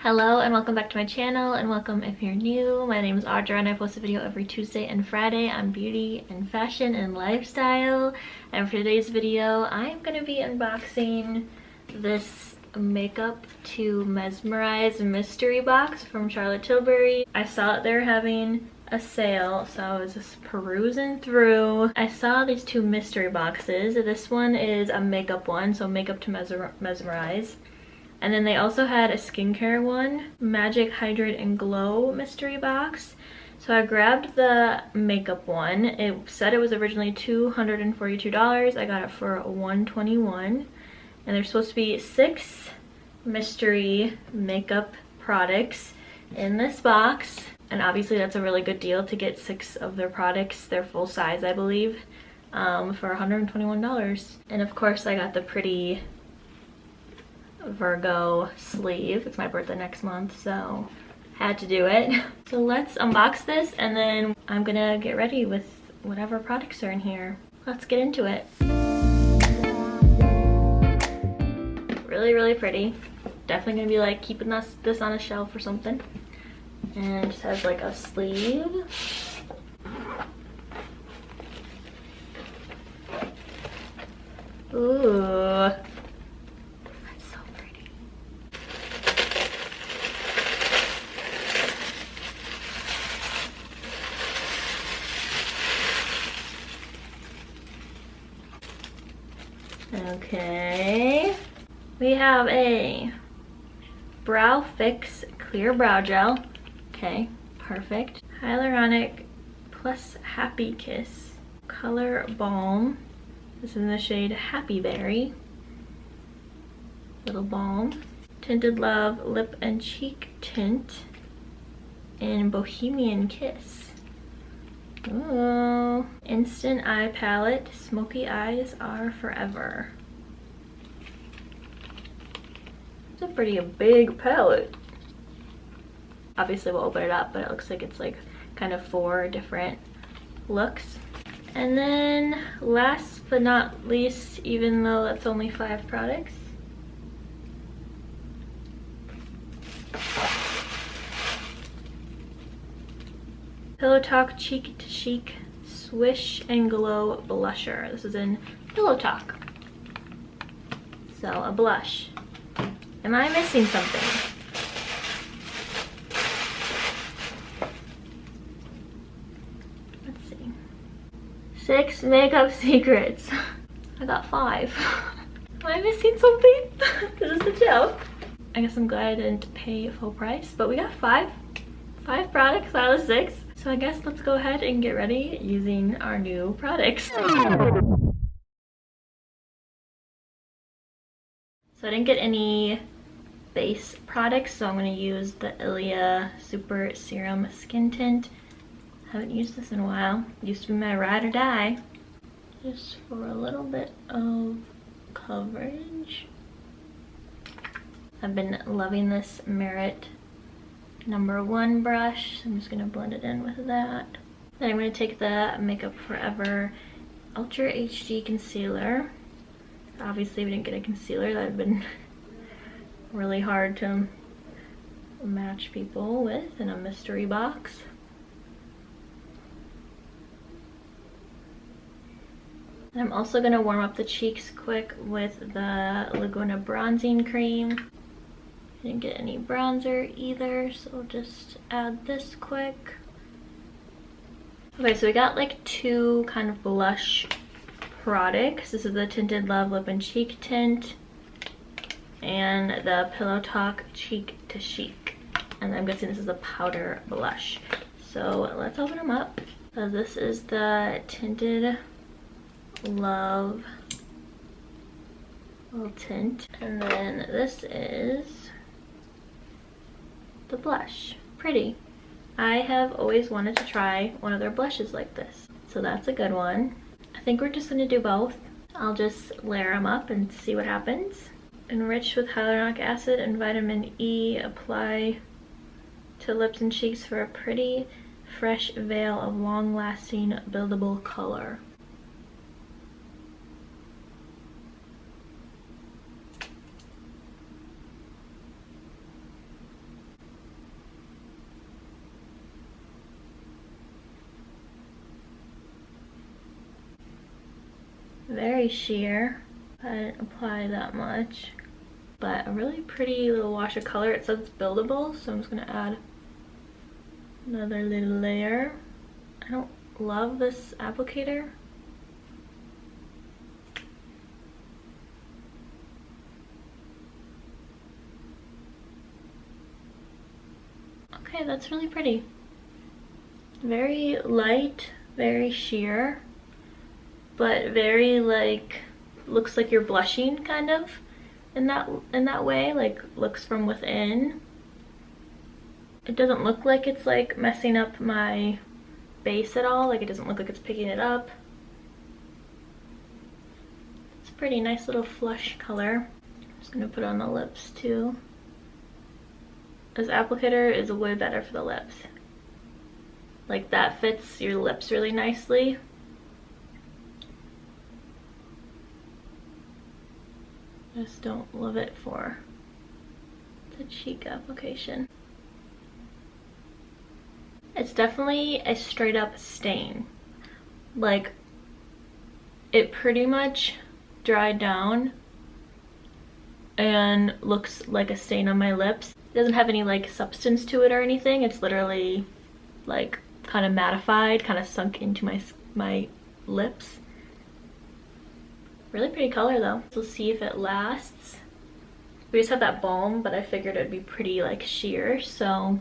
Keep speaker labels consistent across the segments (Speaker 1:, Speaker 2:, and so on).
Speaker 1: Hello and welcome back to my channel, and welcome if you're new. My name is Audra and I post a video every Tuesday and Friday on beauty and fashion and lifestyle. And for today's video, I'm going to be unboxing this makeup to Mesmerise Mystery Box from Charlotte Tilbury. I saw that they were having a sale, so I was just perusing through. I saw these two mystery boxes. This one is a makeup one, so makeup to mesmerize. And then they also had a skincare one, Magic Hydrate and Glow mystery box. So I grabbed the makeup one. It said it was originally $242. I got it for $121. And there's supposed to be 6 mystery makeup products in this box. And obviously that's a really good deal to get 6 of their products. They're full size, I believe, for $121. And of course I got the pretty Virgo sleeve. It's my birthday next month, so had to do it. So let's unbox this and then I'm gonna get ready with whatever products are in here. Let's get into it. Really pretty. Definitely gonna be like keeping this on a shelf or something. And it just has like a sleeve. Ooh. Okay, we have a Brow Fix Clear Brow Gel. Okay, perfect. Hyaluronic Plus Happy Kiss Color Balm. This is in the shade Happy Berry. Little balm. Tinted Love Lip and Cheek Tint in Bohemian Kiss. Ooh. Instant Eye Palette, Smoky Eyes Are Forever. It's a pretty big palette. Obviously we'll open it up, but it looks like it's like kind of 4 different looks. And then last but not least, even though that's only 5 products, Pillow Talk Cheek to Chic Swish and Glow Blusher. This is in Pillow Talk. So, a blush. Am I missing something? Let's see. 6 makeup secrets. I got 5. Am I missing something? This is a joke. I guess I'm glad I didn't pay full price, but we got 5 products out of 6. So I guess let's go ahead and get ready using our new products. So I didn't get any base products, so I'm going to use the Ilia Super Serum Skin Tint. Haven't used this in a while. It used to be my ride or die. Just for a little bit of coverage. I've been loving this Merit #1 brush. I'm just gonna blend it in with that. Then I'm gonna take the Makeup Forever Ultra HD Concealer. Obviously we didn't get a concealer. That would have been really hard to match people with in a mystery box. And I'm also gonna warm up the cheeks quick with the Laguna Bronzing Cream. Didn't get any bronzer either, so I'll just add this quick. Okay, so we got like 2 kind of blush products. This is the Tinted Love Lip and Cheek Tint and the Pillow Talk Cheek to Chic. And I'm guessing this is a powder blush. So let's open them up. So this is the Tinted Love little tint. And then this is the blush. Pretty. I have always wanted to try one of their blushes like this, so that's a good one. I think we're just gonna do both. I'll just layer them up and see what happens. Enriched with hyaluronic acid and vitamin E, apply to lips and cheeks for a pretty fresh veil of long-lasting buildable color. Very sheer. I didn't apply that much. But a really pretty little wash of color. It says it's buildable, so I'm just gonna add another little layer. I don't love this applicator. Okay, that's really pretty. Very light, very sheer, but very like, looks like you're blushing kind of in that way, like looks from within. It doesn't look like it's like messing up my base at all, like it doesn't look like it's picking it up. It's a pretty nice little flush color. I'm just gonna put it on the lips too. This applicator is way better for the lips. Like that fits your lips really nicely. I just don't love it for the cheek application. It's definitely a straight up stain. Like, it pretty much dried down and looks like a stain on my lips. It doesn't have any like substance to it or anything. It's literally like kind of mattified, kind of sunk into my lips. Really pretty color though. We'll see if it lasts. We just have that balm, but I figured it'd be pretty like sheer, so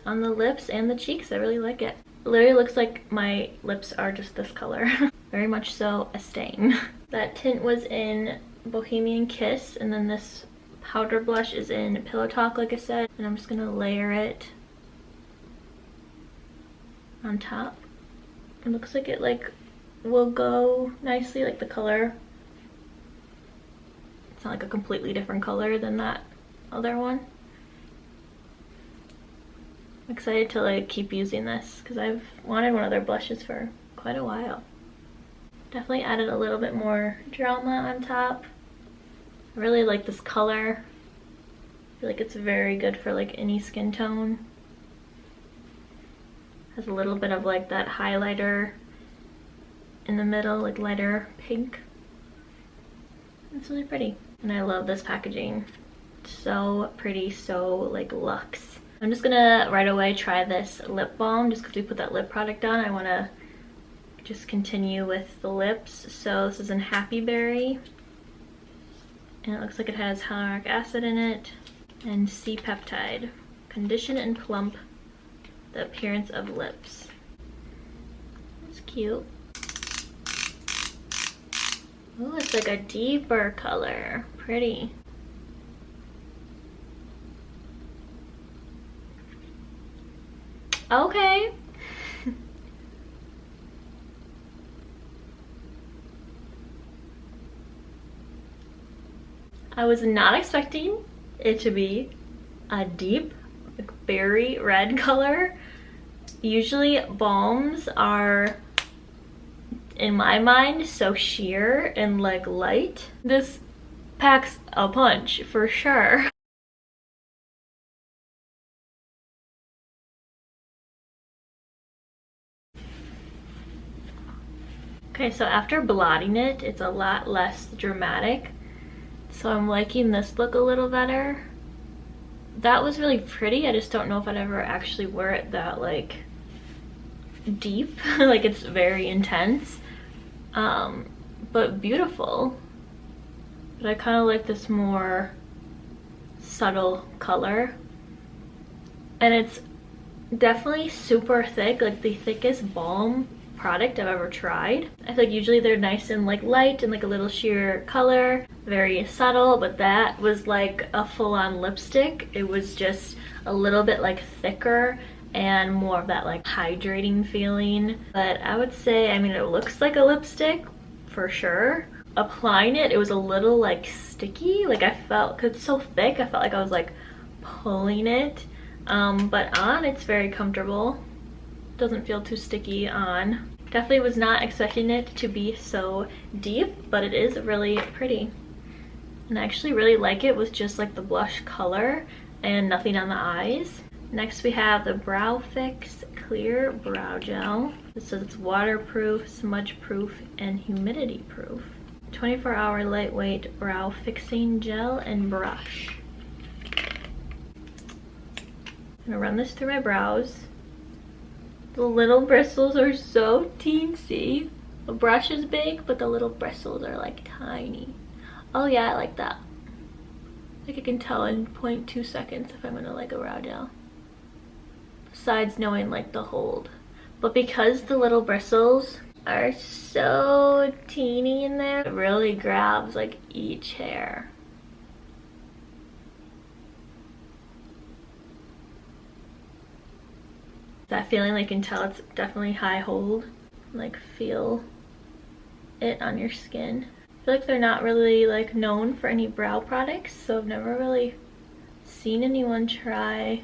Speaker 1: on the lips and the cheeks, I really like it. It literally looks like my lips are just this color. Very much so a stain. That tint was in Bohemian Kiss, and then this powder blush is in Pillow Talk, like I said, and I'm just gonna layer it on top. It looks like it like will go nicely, like the color. It's not like a completely different color than that other one. I'm excited to like keep using this because I've wanted one of their blushes for quite a while. Definitely added a little bit more drama on top. I really like this color. I feel like it's very good for like any skin tone. Has a little bit of like that highlighter in the middle, like lighter pink. It's really pretty. And I love this packaging. So pretty, so like luxe. I'm just gonna right away try this lip balm just because we put that lip product on. I wanna just continue with the lips. So this is in Happy Berry. And it looks like it has hyaluronic acid in it and C-peptide. Condition and plump the appearance of lips. That's cute. Oh, it's like a deeper color. Pretty. Okay. I was not expecting it to be a deep, like, berry red color. Usually balms are, in my mind, so sheer and like light. This packs a punch for sure. Okay, so after blotting it, it's a lot less dramatic. So I'm liking this look a little better. That was really pretty. I just don't know if I'd ever actually wear it that like deep. Like it's very intense. But beautiful. But I kind of like this more subtle color. And it's definitely super thick, like the thickest balm product I've ever tried. I feel like usually they're nice and like light and like a little sheer color, very subtle, but that was like a full-on lipstick. It was just a little bit like thicker and more of that like hydrating feeling. But I would say, I mean, it looks like a lipstick for sure. Applying it, it was a little like sticky. Like I felt, cause it's so thick, I felt like I was like pulling it. But on, it's very comfortable. Doesn't feel too sticky on. Definitely was not expecting it to be so deep, but it is really pretty. And I actually really like it with just like the blush color and nothing on the eyes. Next we have the Brow Fix clear brow gel. It says it's waterproof, smudge proof, and humidity proof. 24-hour lightweight brow fixing gel and brush. I'm gonna run this through my brows. The little bristles are so teensy. The brush is big, but the little bristles are like tiny. Oh yeah, I like that. Like I can tell in 0.2 seconds if I'm gonna like a brow gel. Besides knowing like the hold. But because the little bristles are so teeny in there, it really grabs like each hair. That feeling, like, you can tell it's definitely high hold. Like, feel it on your skin. I feel like they're not really like known for any brow products, so I've never really seen anyone try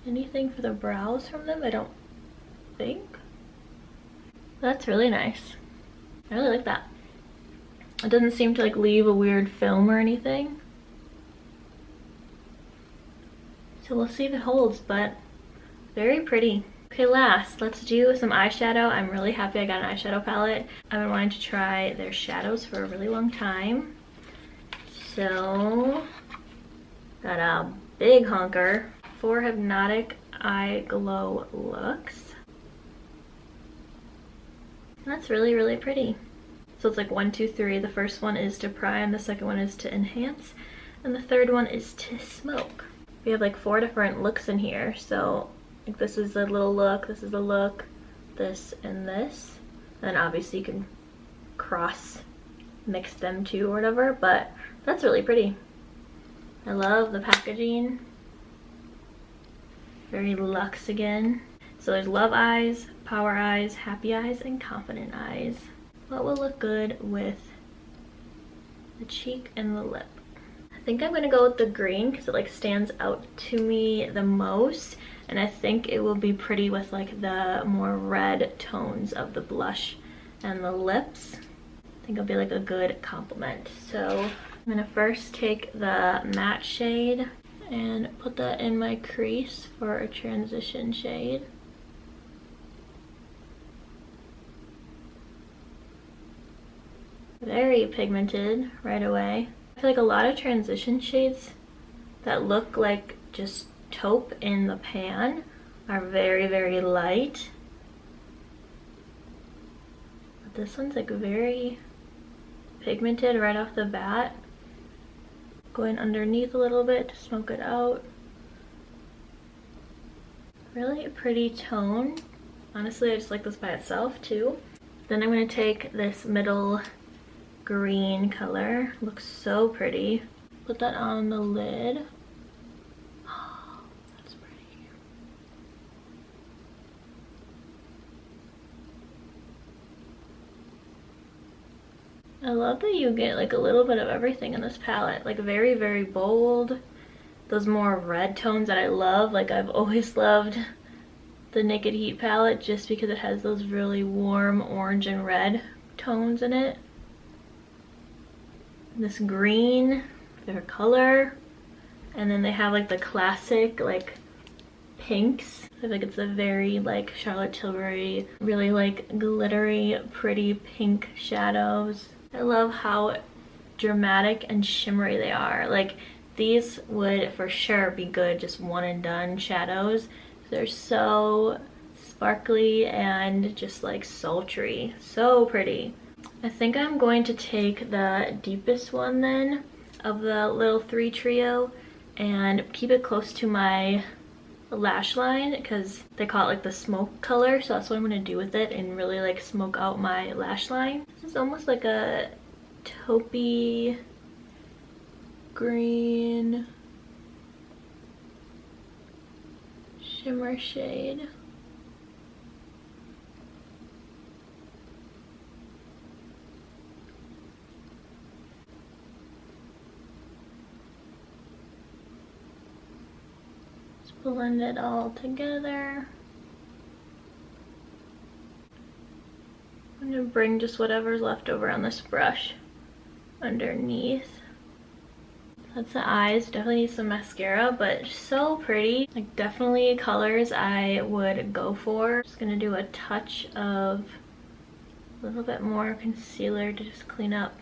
Speaker 1: anything for the brows from them, I don't think. That's really nice. I really like that. It doesn't seem to like leave a weird film or anything. So we'll see if it holds, but very pretty. Okay, last, let's do some eyeshadow. I'm really happy I got an eyeshadow palette. I've been wanting to try their shadows for a really long time. So, got a big hunker for Hypnotic Eye Glow looks. And that's really, really pretty. So it's like 1, 2, 3. The first one is to prime, the second one is to enhance, and the third one is to smoke. We have like 4 different looks in here, so like this is a little look, this is a look, this and this. And obviously you can cross mix them too or whatever, but that's really pretty. I love the packaging. Very luxe again. So there's Love Eyes, Power Eyes, Happy Eyes, and Confident Eyes. What will look good with the cheek and the lip? I think I'm gonna go with the green because it like stands out to me the most. And I think it will be pretty with like the more red tones of the blush and the lips. I think it'll be like a good complement. So I'm gonna first take the matte shade and put that in my crease for a transition shade. Very pigmented right away. I feel like a lot of transition shades that look like just taupe in the pan are very, very light. But this one's like very pigmented right off the bat. Going underneath a little bit to smoke it out. Really a pretty tone. Honestly, I just like this by itself too. Then I'm going to take this middle green color. Looks so pretty. Put that on the lid. Oh, that's pretty. I love that you get like a little bit of everything in this palette. Like very, very bold. Those more red tones that I love. Like I've always loved the Naked Heat palette just because it has those really warm orange and red tones in it. This green, their color, and then they have like the classic like pinks. I feel like it's a very like Charlotte Tilbury, really like glittery, pretty pink shadows. I love how dramatic and shimmery they are. Like these would for sure be good just one and done shadows. They're so sparkly and just like sultry, so pretty. I think I'm going to take the deepest one then of the little 3 trio and keep it close to my lash line because they call it like the smoke color, so that's what I'm going to do with it and really like smoke out my lash line. This is almost like a taupey green shimmer shade. Blend it all together. I'm gonna bring just whatever's left over on this brush underneath. That's the eyes. Definitely need some mascara, but so pretty. Like, definitely colors I would go for. Just gonna do a touch of a little bit more concealer to just clean up.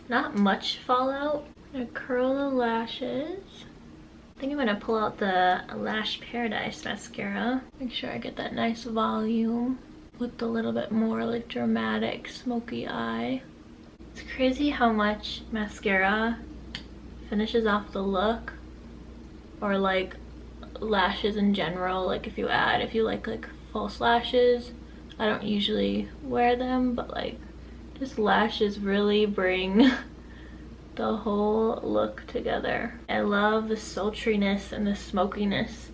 Speaker 1: Not much fallout. I'm gonna curl the lashes. I think I'm gonna pull out the Lash Paradise mascara. Make sure I get that nice volume with a little bit more like dramatic smoky eye. It's crazy how much mascara finishes off the look, or like lashes in general. Like if you like false lashes, I don't usually wear them, but like just lashes really bring the whole look together. I love the sultriness and the smokiness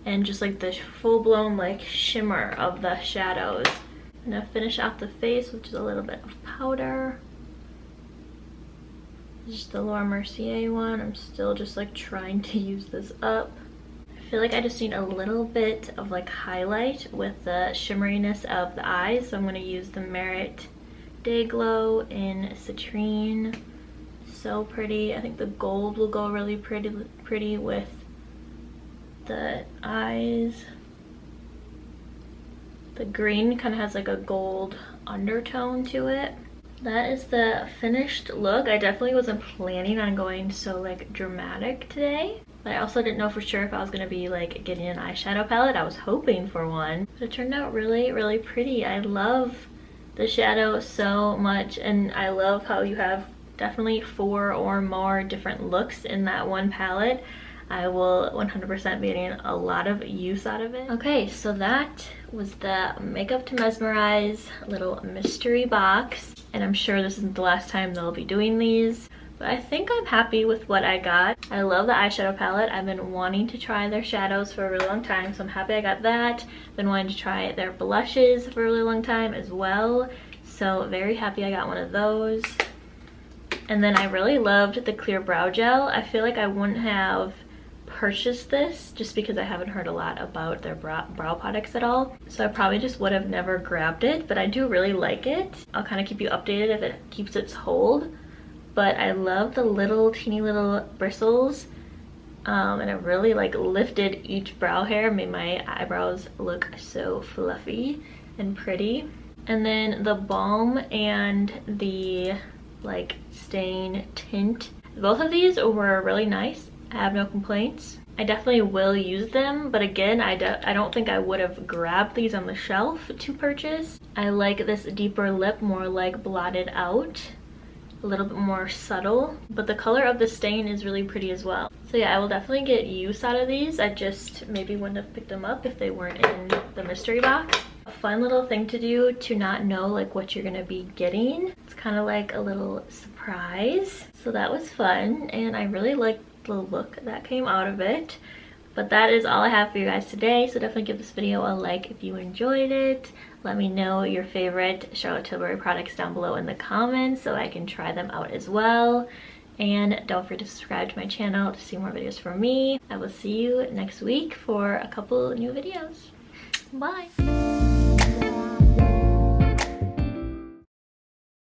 Speaker 1: and just like the full-blown like shimmer of the shadows. I'm gonna finish off the face with just a little bit of powder. This is the Laura Mercier one. I'm still just like trying to use this up. I feel like I just need a little bit of like highlight with the shimmeriness of the eyes, so I'm gonna use the Merit Day Glow in Citrine. So pretty. I think the gold will go really pretty with the eyes. The green kind of has like a gold undertone to it. That is the finished look. I definitely wasn't planning on going so like dramatic today, but I also didn't know for sure if I was gonna be like getting an eyeshadow palette. I was hoping for one, but it turned out really, really pretty. I love the shadow so much, and I love how you have definitely 4 or more different looks in that one palette. I will 100% be getting a lot of use out of it. Okay, so that was the Makeup to Mesmerize little mystery box, and I'm sure this isn't the last time they'll be doing these, but I think I'm happy with what I got. I love the eyeshadow palette. I've been wanting to try their shadows for a really long time, so I'm happy I got that. Been wanting to try their blushes for a really long time as well, so very happy I got one of those. And then I really loved the clear brow gel. I feel like I wouldn't have purchased this just because I haven't heard a lot about their brow products at all, so I probably just would have never grabbed it, but I do really like it. I'll kind of keep you updated if it keeps its hold, but I love the little teeny little bristles, and it really like lifted each brow hair, made my eyebrows look so fluffy and pretty. And then the balm and the like stain tint, both of these were really nice. I have no complaints. I definitely will use them, but again, I don't think I would have grabbed these on the shelf to purchase. I like this deeper lip, more like blotted out, a little bit more subtle, but the color of the stain is really pretty as well. So yeah, I will definitely get use out of these. I just maybe wouldn't have picked them up if they weren't in the mystery box. A fun little thing to do to not know like what you're gonna be getting. It's kind of like a little surprise. So that was fun, and I really liked the look that came out of it. But that is all I have for you guys today, so definitely give this video a like if you enjoyed it. Let me know your favorite Charlotte Tilbury products down below in the comments so I can try them out as well. And don't forget to subscribe to my channel to see more videos from me. I will see you next week for a couple new videos. Bye!